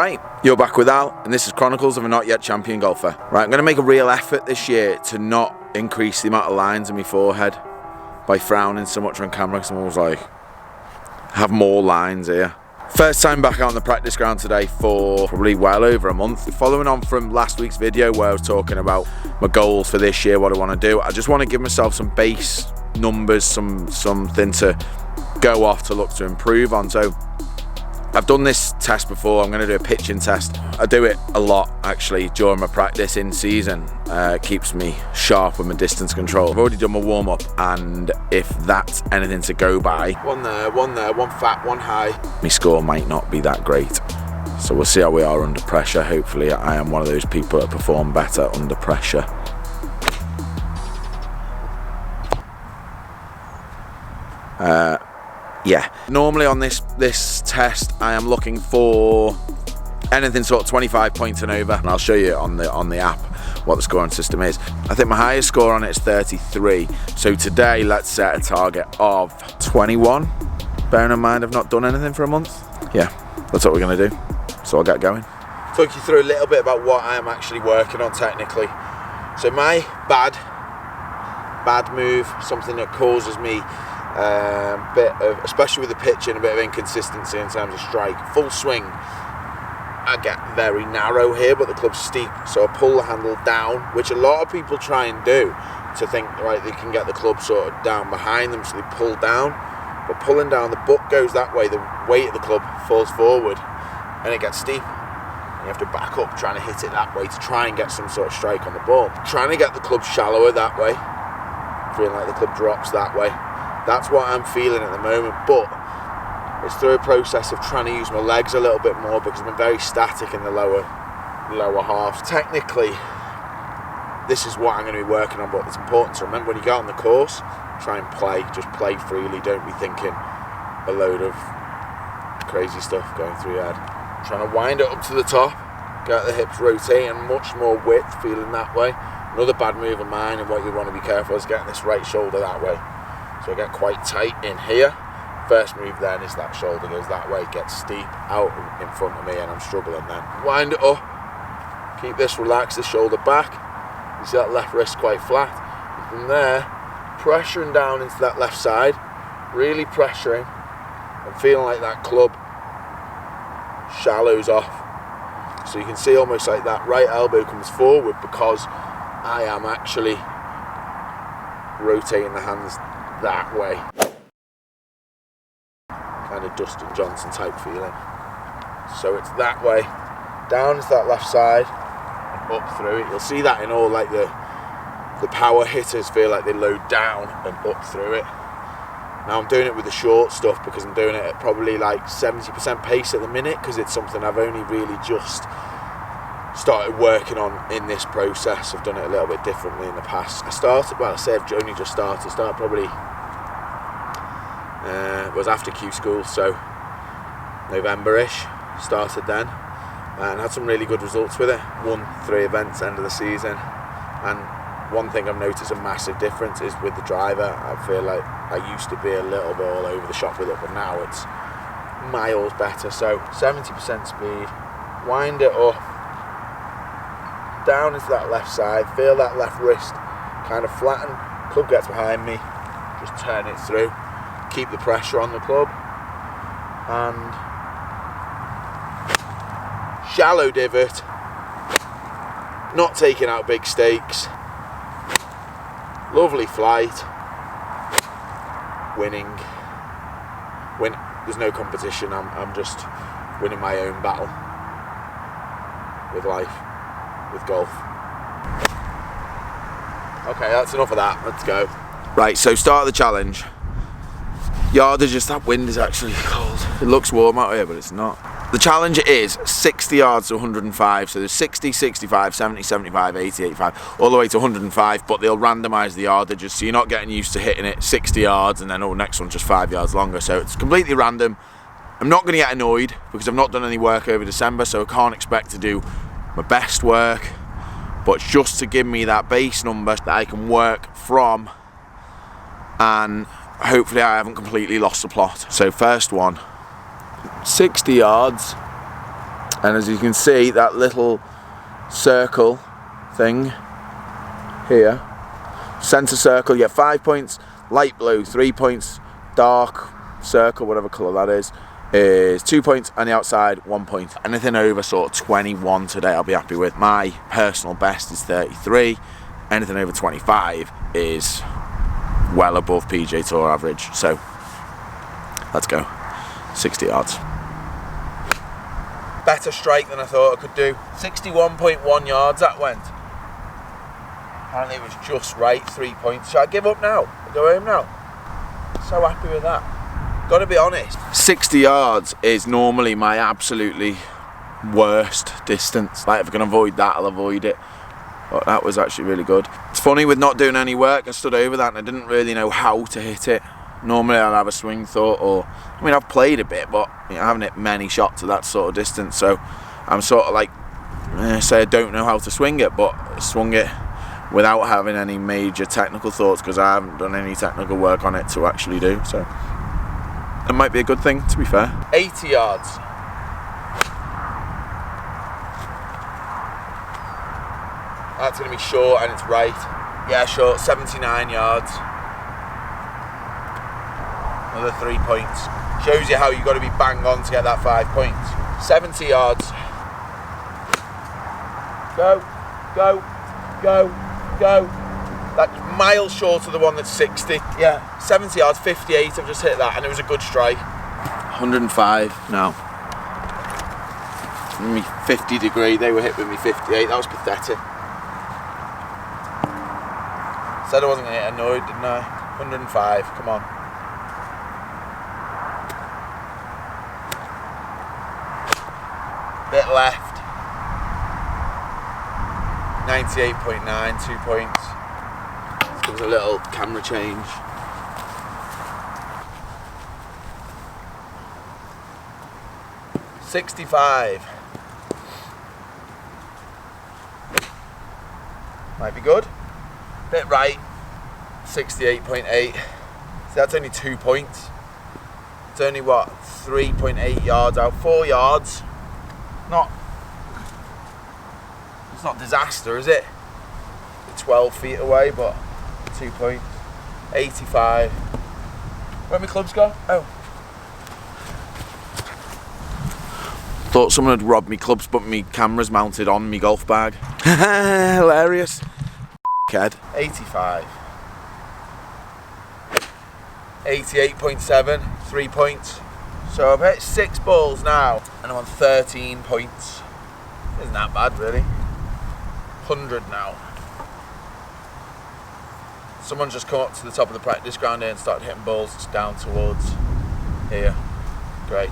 Right, you're back with Al, and this is Chronicles of a Not Yet Champion Golfer. Right, I'm going to make a real effort this year to not increase the amount of lines in my forehead by frowning so much on camera, because I'm always like, have more lines here. First time back out on the practice ground today for probably well over a month. Following on from last week's video where I was talking about my goals for this year, what I want to do, I just want to give myself some base numbers, something to go off to look to improve on. So I've done this test before. I'm going to do a pitching test. I do it a lot actually during my practice in season. It keeps me sharp with my distance control. I've already done my warm-up, and if that's anything to go by, one there, one fat, one high, my score might not be that great. So we'll see how we are under pressure. Hopefully I am one of those people that perform better under pressure. Yeah, normally on this test I am looking for anything sort of 25 points and over, and I'll show you on the app what the scoring system is. I think my highest score on it is 33, so today let's set a target of 21, bearing in mind I've not done anything for a month. Yeah, that's what we're going to do, so I'll get going. Talk you through a little bit about what I am actually working on technically. So my bad move, something that causes me bit of, especially with the pitching, a bit of inconsistency in terms of strike. Full swing, I get very narrow here, but the club's steep, so I pull the handle down, which a lot of people try and do to think, right, they can get the club sort of down behind them, so they pull down. But pulling down, the butt goes that way, the weight of the club falls forward, and it gets steep. You have to back up trying to hit it that way to try and get some sort of strike on the ball. Trying to get the club shallower that way, feeling like the club drops that way. That's what I'm feeling at the moment, but it's through a process of trying to use my legs a little bit more, because I've been very static in the lower half. Technically, this is what I'm going to be working on, but it's important to remember when you get on the course, try and play, just play freely. Don't be thinking a load of crazy stuff going through your head. Trying to wind it up to the top, get the hips rotating, much more width, feeling that way. Another bad move of mine, and what you want to be careful is getting this right shoulder that way. So I get quite tight in here. First move then is that shoulder goes that way, gets steep out in front of me, and I'm struggling then. Wind it up, keep this relaxed, the shoulder back. You see that left wrist quite flat. And from there, pressuring down into that left side, really pressuring, and feeling like that club shallows off. So you can see almost like that right elbow comes forward, because I am actually rotating the hands that way. Kind of Dustin Johnson type feeling. So it's that way, down to that left side, and up through it. You'll see that in all like the power hitters feel like they load down and up through it. Now I'm doing it with the short stuff, because I'm doing it at probably like 70% pace at the minute, because it's something I've only really just started working on in this process. I've done it a little bit differently in the past. I've only just started probably was after Q school, so November-ish, started then, and had some really good results with it. Won 3 events end of the season, and one thing I've noticed a massive difference is with the driver. I feel like I used to be a little bit all over the shop with it, but now it's miles better. So 70% speed, wind it up, down into that left side, feel that left wrist kind of flatten, club gets behind me, just turn it through, keep the pressure on the club, and shallow divot, not taking out big stakes, lovely flight, winning. There's no competition, I'm just winning my own battle with life, with golf. Okay, that's enough of that, let's go. Right, so start of the challenge. Yardage, just that wind is actually cold. It looks warm out here, but it's not. The challenge is 60 yards to 105, so there's 60, 65, 70, 75, 80, 85, all the way to 105, but they'll randomise the yardages, so you're not getting used to hitting it 60 yards and then, oh, next one's just 5 yards longer, so it's completely random. I'm not going to get annoyed, because I've not done any work over December, so I can't expect to do my best work, but just to give me that base number that I can work from, and hopefully I haven't completely lost the plot. So first one, 60 yards, And as you can see, that little circle thing here, centre circle, you get 5 points, light blue 3 points, dark circle, whatever colour that is 2 points, and the outside 1 point. Anything over sort of 21 today I'll be happy with. My personal best is 33. Anything over 25 is well above PGA Tour average. So let's go. 60 yards. Better strike than I thought I could do. 61.1 yards that went. Apparently it was just right, 3 points. Shall I give up now? Go home now? So happy with that. Gotta be honest. 60 yards is normally my absolutely worst distance. Like if I can avoid that, I'll avoid it. But that was actually really good. It's funny, with not doing any work, I stood over that and I didn't really know how to hit it. Normally I'll have a swing thought, or I mean I've played a bit, but you know, I haven't hit many shots at that sort of distance. So I'm sort of like, say I don't know how to swing it, but I swung it without having any major technical thoughts because I haven't done any technical work on it to actually do. So that might be a good thing, to be fair. 80 yards. That's going to be short and it's right. Yeah, short, 79 yards. Another 3 points. Shows you how you've got to be bang on to get that 5 points. 70 yards. Go, go, go, go. That's miles short of the one that's 60. Yeah, 70 yards, 58. I've just hit that and it was a good strike. 105 now. Me 50 degree, they were hit with me 58. That was pathetic. Said I wasn't going to get annoyed, didn't I? 105, come on. Bit left. 98.9, 2 points. Let's give us a little camera change. $65. Might be good. Bit right. 68.8. So that's only 2 points. It's only what, 3.8 yards out. 4 yards. It's not disaster, is it? 12 feet away, but 2 points. 85. Where my clubs go? Oh. Thought someone had robbed me clubs, but me camera's mounted on me golf bag. Hilarious. Ked. 85. 88.7, 3 points. So I've hit 6 balls now, and I'm on 13 points. Isn't that bad, really? 100 now. Someone's just come up to the top of the practice ground here and started hitting balls down towards here. Great.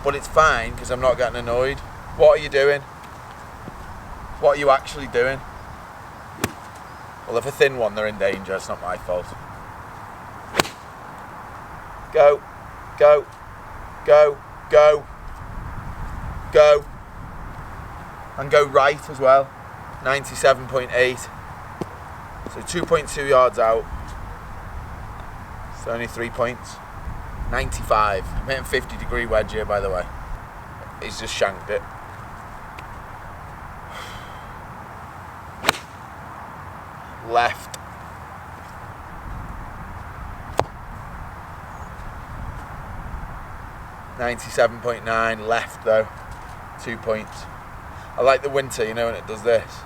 But it's fine, because I'm not getting annoyed. What are you doing? What are you actually doing? Well, if a thin one, they're in danger. It's not my fault. Go, go, go, go, go. And go right as well. 97.8. So 2.2 yards out. It's only 3 points. 95. I'm hitting 50 degree wedge here, by the way. He's just shanked it. Left. .9 left though. 2 points. I like the winter, you know, when it does this.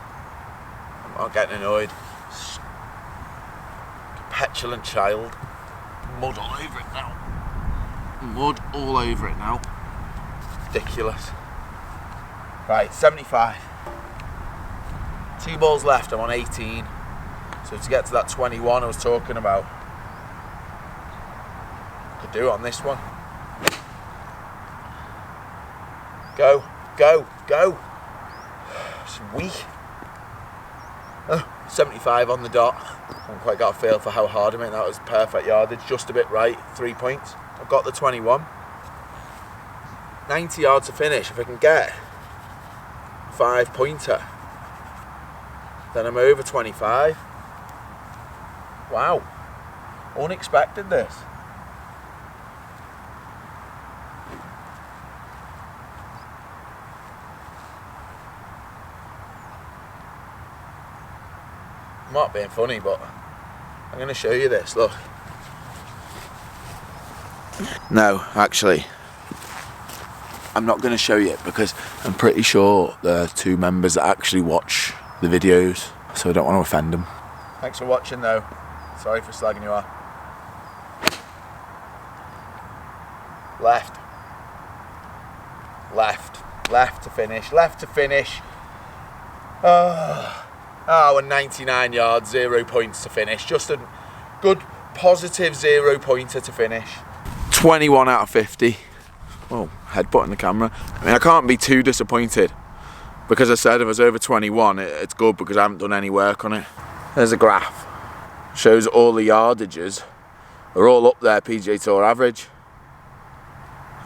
I'm not getting annoyed. Petulant child. Mud all over it now. Mud all over it now. Ridiculous. Right, 75. 2 balls left, I'm on 18. So to get to that 21 I was talking about, could do it on this one. Go, go, go. Sweet. 75 on the dot. I haven't quite got a feel for how hard I mean. That was perfect yardage, just a bit right. 3 points. I've got the 21. 90 yards to finish. If I can get 5 pointer, then I'm over 25. Wow. Unexpected this. I'm not being funny, but I'm going to show you this, look. No, actually, I'm not going to show you it because I'm pretty sure there are 2 members that actually watch the videos, so I don't want to offend them. Thanks for watching though. Sorry for slagging you off. Left. Left. Left to finish. Left to finish. Oh, and 99 yards, 0 points to finish. Just a good, positive 0 pointer to finish. 21 out of 50. Oh, headbutting the camera. I mean, I can't be too disappointed because I said if I was over 21, it's good because I haven't done any work on it. There's a graph. Shows all the yardages are all up there, PGA Tour average.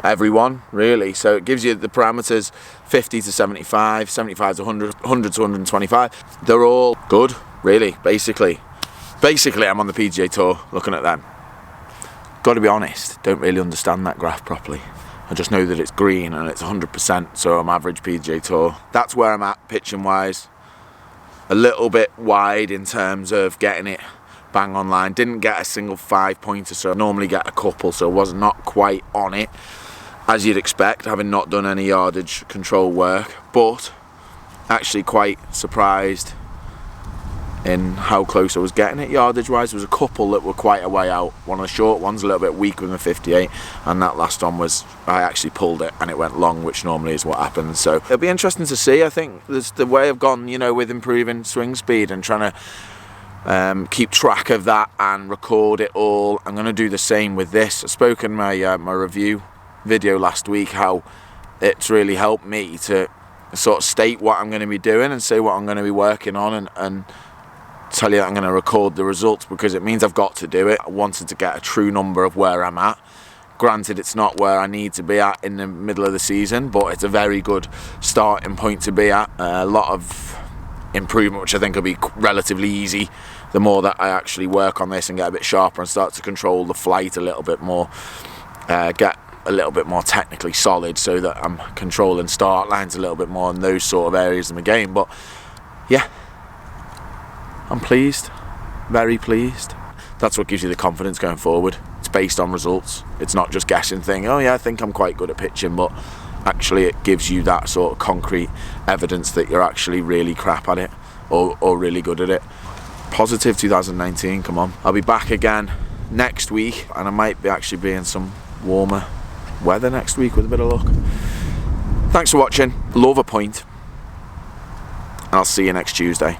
Everyone, really. So it gives you the parameters 50 to 75, 75 to 100, 100 to 125. They're all good, really, basically. Basically, I'm on the PGA Tour looking at them. Got to be honest, don't really understand that graph properly. I just know that it's green and it's 100%, so I'm average PGA Tour. That's where I'm at pitching wise. A little bit wide in terms of getting it bang on line. Didn't get a single 5-pointer, so I normally get a couple, so I was not quite on it, as you'd expect, having not done any yardage control work, but actually quite surprised in how close I was getting it yardage wise. There was a couple that were quite a way out. One of the short ones a little bit weak with a 58, and that last one was, I actually pulled it and it went long, which normally is what happens. So it'll be interesting to see. I think there's the way I've gone, you know, with improving swing speed and trying to keep track of that and record it all. I'm going to do the same with this. I spoke in my my review video last week how it's really helped me to sort of state what I'm going to be doing and say what I'm going to be working on, and tell you that I'm going to record the results because it means I've got to do it. I wanted to get a true number of where I'm at. Granted, it's not where I need to be at in the middle of the season, but it's a very good starting point to be at. A lot of improvement, which I think will be relatively easy the more that I actually work on this and get a bit sharper and start to control the flight a little bit more, get a little bit more technically solid so that I'm controlling start lines a little bit more in those sort of areas of the game. But yeah, I'm pleased, very pleased. That's what gives you the confidence going forward. It's based on results. It's not just guessing thing, oh yeah, I think I'm quite good at pitching, but actually it gives you that sort of concrete evidence that you're actually really crap at it or really good at it. Positive 2019, come on. I'll be back again next week, and I might be actually be in some warmer weather next week with a bit of luck. Thanks for watching. Love a point. I'll see you next Tuesday.